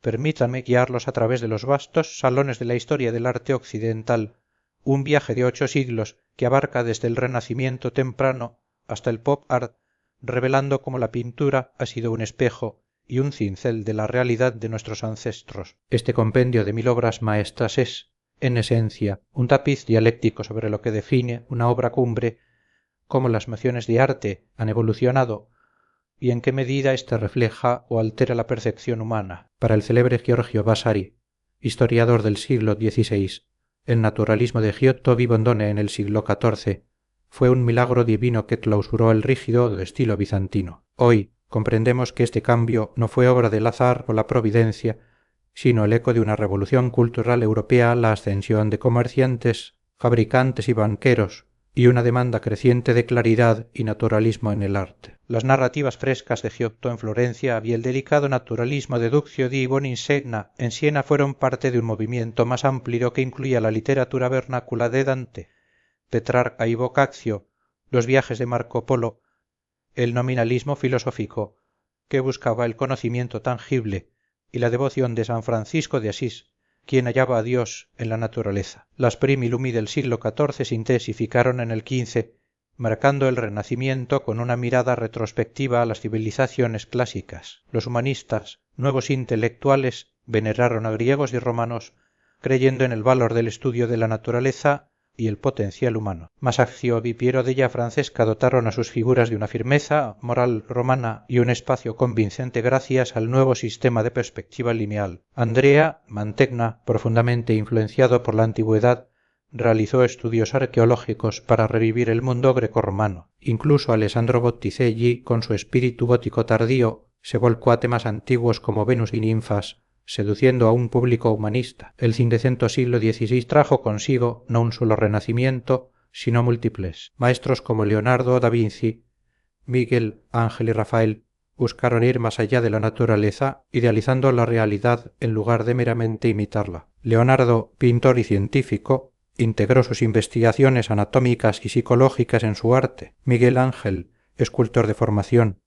permítanme guiarlos a través de los vastos salones de la historia del arte occidental, un viaje de 8 siglos que abarca desde el renacimiento temprano hasta el pop art, revelando cómo la pintura ha sido un espejo y un cincel de la realidad de nuestros ancestros. Este compendio de 1000 obras maestras es, en esencia, un tapiz dialéctico sobre lo que define una obra cumbre, cómo las nociones de arte han evolucionado y en qué medida éste refleja o altera la percepción humana. Para el célebre Giorgio Vasari, historiador del siglo XVI, el naturalismo de Giotto Vivondone en el siglo XIV fue un milagro divino que clausuró el rígido de estilo bizantino. Hoy comprendemos que este cambio no fue obra del azar o la providencia, sino el eco de una revolución cultural europea, la ascensión de comerciantes, fabricantes y banqueros, y una demanda creciente de claridad y naturalismo en el arte. Las narrativas frescas de Giotto en Florencia y el delicado naturalismo de Duccio di Boninsegna en Siena fueron parte de un movimiento más amplio que incluía la literatura vernácula de Dante, Petrarca y Boccaccio, los viajes de Marco Polo, el nominalismo filosófico, que buscaba el conocimiento tangible, y la devoción de San Francisco de Asís, quien hallaba a Dios en la naturaleza. Las primi lumi del siglo XIV se intensificaron en el XV, marcando el Renacimiento con una mirada retrospectiva a las civilizaciones clásicas. Los humanistas, nuevos intelectuales, veneraron a griegos y romanos, creyendo en el valor del estudio de la naturaleza y el potencial humano. Masaccio y Piero della Francesca dotaron a sus figuras de una firmeza moral romana y un espacio convincente gracias al nuevo sistema de perspectiva lineal. Andrea Mantegna, profundamente influenciado por la antigüedad, realizó estudios arqueológicos para revivir el mundo grecorromano. Incluso Alessandro Botticelli, con su espíritu gótico tardío, se volcó a temas antiguos como Venus y ninfas, seduciendo a un público humanista. El indecento siglo XVI trajo consigo no un solo renacimiento, sino múltiples. Maestros como Leonardo da Vinci, Miguel Ángel y Rafael buscaron ir más allá de la naturaleza, idealizando la realidad en lugar de meramente imitarla. Leonardo, pintor y científico, integró sus investigaciones anatómicas y psicológicas en su arte. Miguel Ángel, escultor de formación,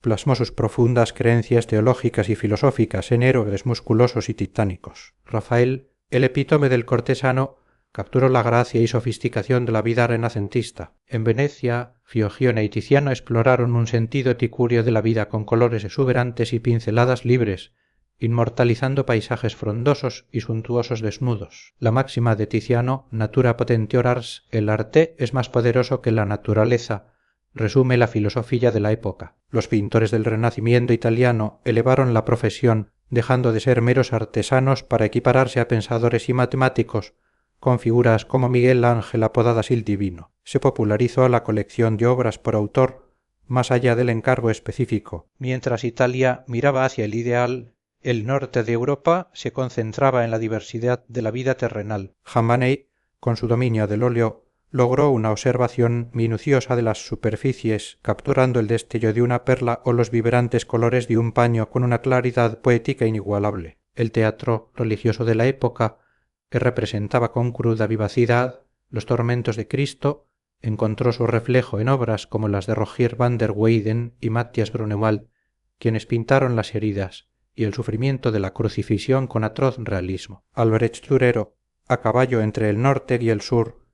plasmó sus profundas creencias teológicas y filosóficas en héroes musculosos y titánicos. Rafael, el epítome del cortesano, capturó la gracia y sofisticación de la vida renacentista. En Venecia, Fiogione y Tiziano exploraron un sentido epicúreo de la vida con colores exuberantes y pinceladas libres, inmortalizando paisajes frondosos y suntuosos desnudos. La máxima de Tiziano, natura potentior ars, el arte es más poderoso que la naturaleza, resume la filosofía de la época. Los pintores del Renacimiento italiano elevaron la profesión, dejando de ser meros artesanos para equipararse a pensadores y matemáticos, con figuras como Miguel Ángel apodadas el Divino. Se popularizó la colección de obras por autor, más allá del encargo específico. Mientras Italia miraba hacia el ideal, el norte de Europa se concentraba en la diversidad de la vida terrenal. Jambaney, con su dominio del óleo, logró una observación minuciosa de las superficies, capturando el destello de una perla o los vibrantes colores de un paño con una claridad poética inigualable. El teatro religioso de la época, que representaba con cruda vivacidad los tormentos de Cristo, encontró su reflejo en obras como las de Rogier van der Weyden y Matthias Grunewald, quienes pintaron las heridas y el sufrimiento de la crucifixión con atroz realismo. Albrecht Durero, a caballo entre el norte y el sur,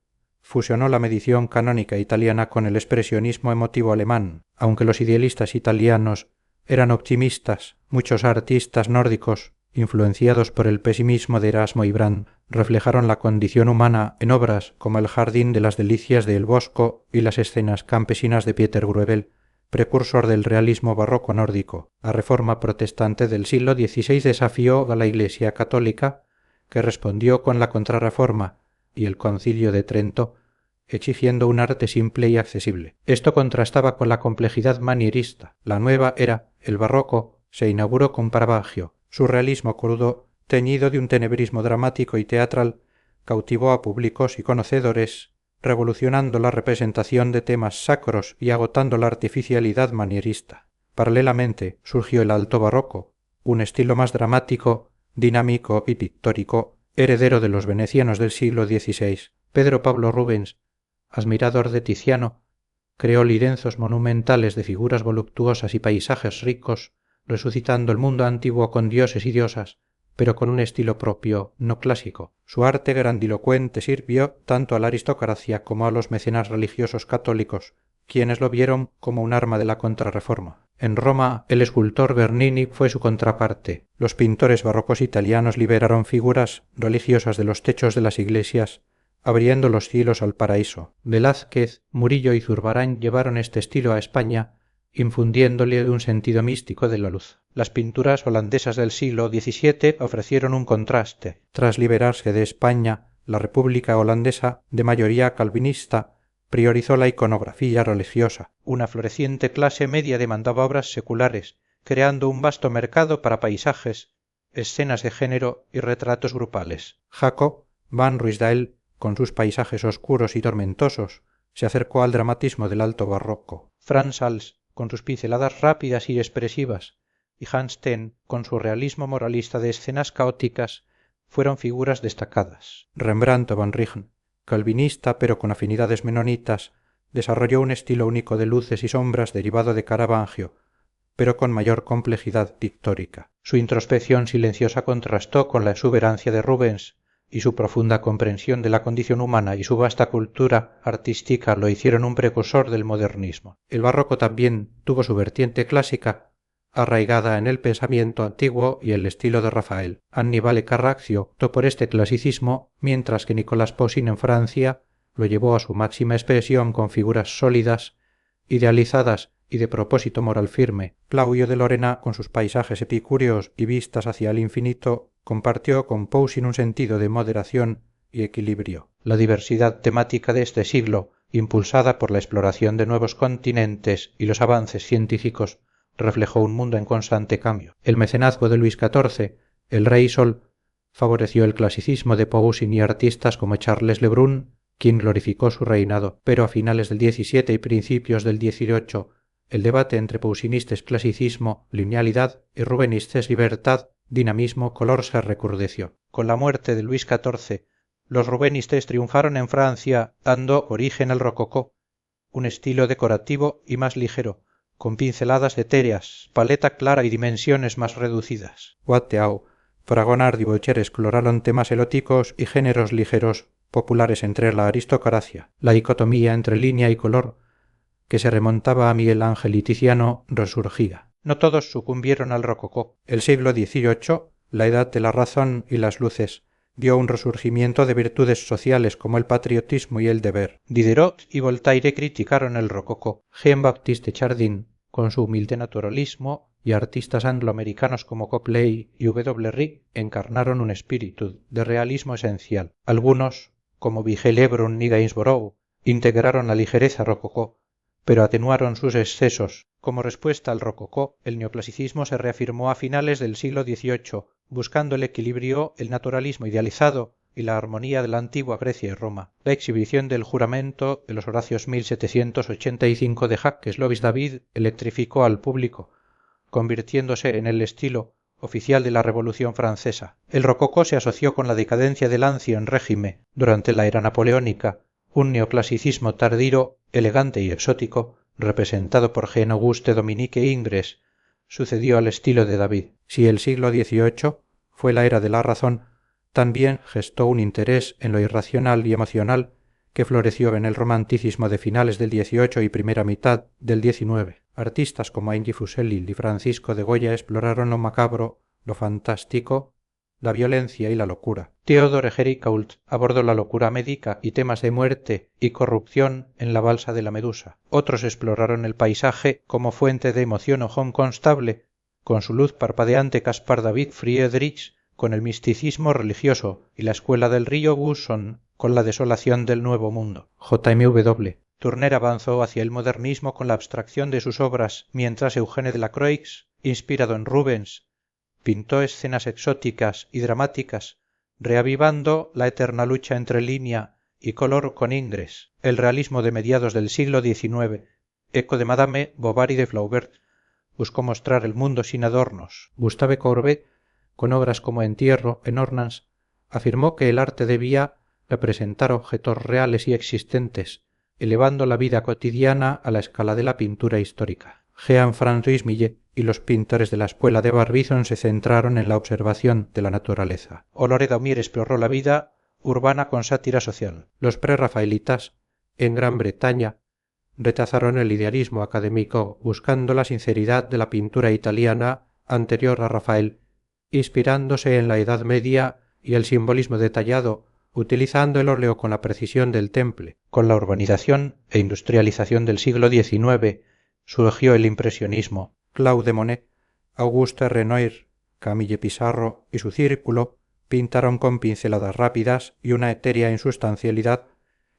fusionó la medición canónica italiana con el expresionismo emotivo alemán. Aunque los idealistas italianos eran optimistas, muchos artistas nórdicos, influenciados por el pesimismo de Erasmo y Brand, reflejaron la condición humana en obras como El jardín de las delicias de El Bosco y las escenas campesinas de Pieter Bruegel, precursor del realismo barroco nórdico. La reforma protestante del siglo XVI desafió a la Iglesia católica, que respondió con la Contrarreforma y el Concilio de Trento, exigiendo un arte simple y accesible. Esto contrastaba con la complejidad manierista. La nueva era, el barroco, se inauguró con Caravaggio. Su realismo crudo, teñido de un tenebrismo dramático y teatral, cautivó a públicos y conocedores, revolucionando la representación de temas sacros y agotando la artificialidad manierista. Paralelamente surgió el alto barroco, un estilo más dramático, dinámico y pictórico, heredero de los venecianos del siglo XVI. Pedro Pablo Rubens, admirador de Tiziano, creó lienzos monumentales de figuras voluptuosas y paisajes ricos, resucitando el mundo antiguo con dioses y diosas, pero con un estilo propio, no clásico. Su arte grandilocuente sirvió tanto a la aristocracia como a los mecenas religiosos católicos, quienes lo vieron como un arma de la contrarreforma. En Roma, el escultor Bernini fue su contraparte. Los pintores barrocos italianos liberaron figuras religiosas de los techos de las iglesias, abriendo los cielos al paraíso. Velázquez, Murillo y Zurbarán llevaron este estilo a España, infundiéndole un sentido místico de la luz. Las pinturas holandesas del siglo XVII ofrecieron un contraste. Tras liberarse de España, la República Holandesa, de mayoría calvinista, priorizó la iconografía religiosa. Una floreciente clase media demandaba obras seculares, creando un vasto mercado para paisajes, escenas de género y retratos grupales. Jaco van Ruysdael, con sus paisajes oscuros y tormentosos, se acercó al dramatismo del alto barroco. Franz Hals, con sus pinceladas rápidas y expresivas, y Hans Steen, con su realismo moralista de escenas caóticas, fueron figuras destacadas. Rembrandt van Rijn, calvinista pero con afinidades menonitas, desarrolló un estilo único de luces y sombras derivado de Caravaggio, pero con mayor complejidad pictórica. Su introspección silenciosa contrastó con la exuberancia de Rubens, y su profunda comprensión de la condición humana y su vasta cultura artística lo hicieron un precursor del modernismo. El barroco también tuvo su vertiente clásica, arraigada en el pensamiento antiguo y el estilo de Rafael. Annibale Carraccio optó por este clasicismo, mientras que Nicolas Poussin en Francia lo llevó a su máxima expresión con figuras sólidas, idealizadas y de propósito moral firme. Claudio de Lorena, con sus paisajes epicúreos y vistas hacia el infinito, compartió con Poussin un sentido de moderación y equilibrio. La diversidad temática de este siglo, impulsada por la exploración de nuevos continentes y los avances científicos, reflejó un mundo en constante cambio. El mecenazgo de Luis XIV, el Rey Sol, favoreció el clasicismo de Poussin y artistas como Charles Le Brun, quien glorificó su reinado, pero a finales del XVII y principios del XVIII, el debate entre poussinista es clasicismo, linealidad y rubenista es libertad, dinamismo, color se recrudeció. Con la muerte de Luis XIV, los rubenistes triunfaron en Francia, dando origen al rococó, un estilo decorativo y más ligero, con pinceladas etéreas, paleta clara y dimensiones más reducidas. Watteau, Fragonard y Boucher exploraron temas eróticos y géneros ligeros populares entre la aristocracia. La dicotomía entre línea y color, que se remontaba a Miguel Ángel y Tiziano, resurgía. No todos sucumbieron al rococó. El siglo XVIII, la edad de la razón y las luces, vio un resurgimiento de virtudes sociales como el patriotismo y el deber. Diderot y Voltaire criticaron el rococó. Jean-Baptiste Chardin, con su humilde naturalismo, y artistas angloamericanos como Copley y W. Rig encarnaron un espíritu de realismo esencial. Algunos, como Vigée Lebrun y Gainsborough, integraron la ligereza rococó, pero atenuaron sus excesos. Como respuesta al rococó, el neoclasicismo se reafirmó a finales del siglo XVIII, buscando el equilibrio, el naturalismo idealizado y la armonía de la antigua Grecia y Roma. La exhibición del juramento de los Horacios 1785 de Jacques Lovis David electrificó al público, convirtiéndose en el estilo oficial de la Revolución Francesa. El rococó se asoció con la decadencia del Ancien Régime durante la era napoleónica, un neoclasicismo tardío, elegante y exótico, representado por Jean-Auguste Dominique Ingres, sucedió al estilo de David. Si el siglo XVIII fue la era de la razón, también gestó un interés en lo irracional y emocional que floreció en el romanticismo de finales del XVIII y primera mitad del XIX. Artistas como Angie Fuseli y Francisco de Goya exploraron lo macabro, lo fantástico, la violencia y la locura. Theodore Géricault abordó la locura médica y temas de muerte y corrupción en la balsa de la Medusa. Otros exploraron el paisaje como fuente de emoción o Home Constable, con su luz parpadeante Caspar David Friedrich, con el misticismo religioso, y la escuela del río Woolson, con la desolación del Nuevo Mundo. J.M.W. Turner avanzó hacia el modernismo con la abstracción de sus obras, mientras Eugène Delacroix, inspirado en Rubens, pintó escenas exóticas y dramáticas, reavivando la eterna lucha entre línea y color con Ingres. El realismo de mediados del siglo XIX, eco de Madame Bovary de Flaubert, buscó mostrar el mundo sin adornos. Gustave Courbet, con obras como Entierro, en Ornans, afirmó que el arte debía representar objetos reales y existentes, elevando la vida cotidiana a la escala de la pintura histórica. Jean-François Millet y los pintores de la escuela de Barbizon se centraron en la observación de la naturaleza. Olore Daumier exploró la vida urbana con sátira social. Los prerrafaelitas, en Gran Bretaña, rechazaron el idealismo académico buscando la sinceridad de la pintura italiana anterior a Rafael, inspirándose en la Edad Media y el simbolismo detallado, utilizando el óleo con la precisión del temple. Con la urbanización e industrialización del siglo XIX surgió el impresionismo. Claude Monet, Auguste Renoir, Camille Pissarro y su círculo pintaron con pinceladas rápidas y una etérea insubstancialidad,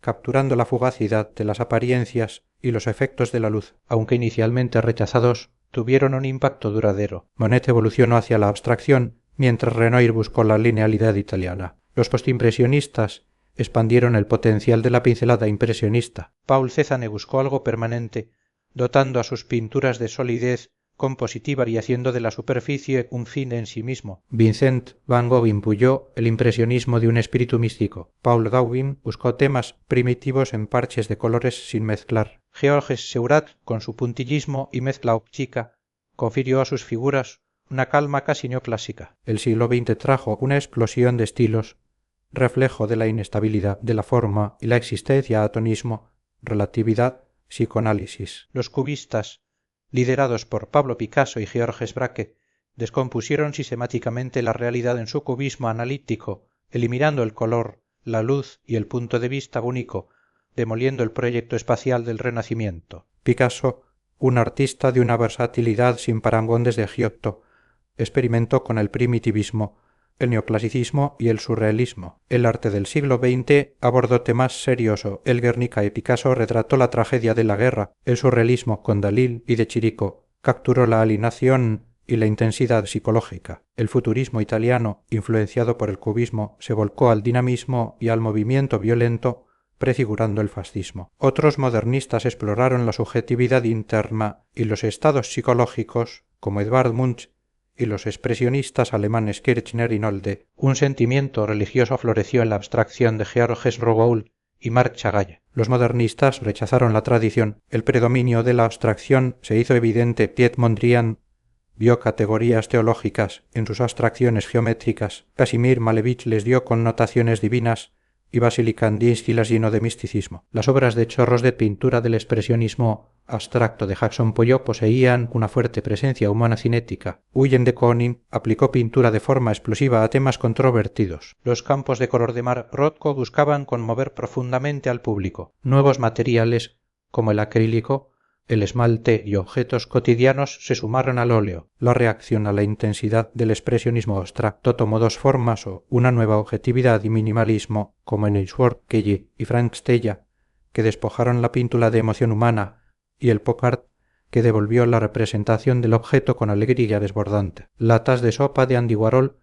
capturando la fugacidad de las apariencias y los efectos de la luz. Aunque inicialmente rechazados, tuvieron un impacto duradero. Monet evolucionó hacia la abstracción, mientras Renoir buscó la linealidad italiana. Los postimpresionistas expandieron el potencial de la pincelada impresionista. Paul Cézanne buscó algo permanente, dotando a sus pinturas de solidez compositiva y haciendo de la superficie un fin en sí mismo. Vincent van Gogh impuyó el impresionismo de un espíritu místico. Paul Gauguin buscó temas primitivos en parches de colores sin mezclar. Georges Seurat, con su puntillismo y mezcla óptica, confirió a sus figuras una calma casi neoclásica. El siglo XX trajo una explosión de estilos, reflejo de la inestabilidad de la forma y la existencia atonismo, relatividad, psicoanálisis. Los cubistas, liderados por Pablo Picasso y Georges Braque, descompusieron sistemáticamente la realidad en su cubismo analítico, eliminando el color, la luz y el punto de vista único, demoliendo el proyecto espacial del Renacimiento. Picasso, un artista de una versatilidad sin parangón desde Giotto, experimentó con el primitivismo, el neoclasicismo y el surrealismo. El arte del siglo XX abordó temas serios. El Guernica y Picasso retrató la tragedia de la guerra. El surrealismo con Dalí y de Chirico capturó la alienación y la intensidad psicológica. El futurismo italiano, influenciado por el cubismo, se volcó al dinamismo y al movimiento violento, prefigurando el fascismo. Otros modernistas exploraron la subjetividad interna y los estados psicológicos, como Edvard Munch, y los expresionistas alemanes Kirchner y Nolde. Un sentimiento religioso floreció en la abstracción de Georges Rouault y Marc Chagall. Los modernistas rechazaron la tradición. El predominio de la abstracción se hizo evidente. Piet Mondrian vio categorías teológicas en sus abstracciones geométricas. Casimir Malevich les dio connotaciones divinas y Vasily Kandinsky las llenó de misticismo. Las obras de chorros de pintura del expresionismo abstracto de Jackson Pollock poseían una fuerte presencia humana cinética. Eugene de Kooning aplicó pintura de forma explosiva a temas controvertidos. Los campos de color de mar Rothko buscaban conmover profundamente al público. Nuevos materiales, como el acrílico, el esmalte y objetos cotidianos se sumaron al óleo. La reacción a la intensidad del expresionismo abstracto tomó dos formas: o una nueva objetividad y minimalismo, como en Edward Kelly y Frank Stella, que despojaron la pintura de emoción humana, y el pop art, que devolvió la representación del objeto con alegría desbordante. Latas de sopa de Andy Warhol,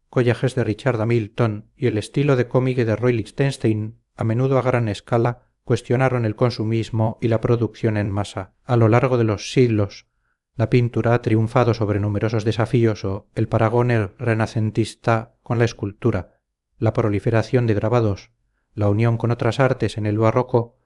collages de Richard Hamilton y el estilo de cómic de Roy Lichtenstein, a menudo a gran escala, cuestionaron el consumismo y la producción en masa. A lo largo de los siglos, la pintura ha triunfado sobre numerosos desafíos. O el paragón renacentista con la escultura, la proliferación de grabados, la unión con otras artes en el barroco,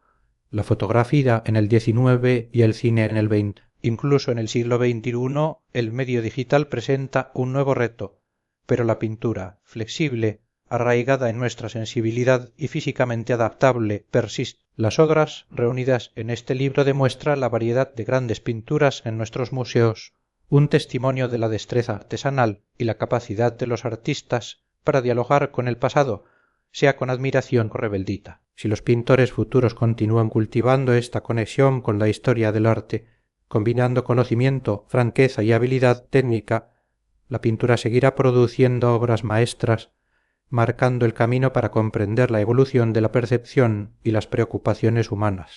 la fotografía en el XIX y el cine en el XX. Incluso en el siglo XXI el medio digital presenta un nuevo reto, pero la pintura, flexible, arraigada en nuestra sensibilidad y físicamente adaptable, persiste. Las obras reunidas en este libro demuestran la variedad de grandes pinturas en nuestros museos, un testimonio de la destreza artesanal y la capacidad de los artistas para dialogar con el pasado, sea con admiración o rebeldita. Si los pintores futuros continúan cultivando esta conexión con la historia del arte, combinando conocimiento, franqueza y habilidad técnica, la pintura seguirá produciendo obras maestras, marcando el camino para comprender la evolución de la percepción y las preocupaciones humanas.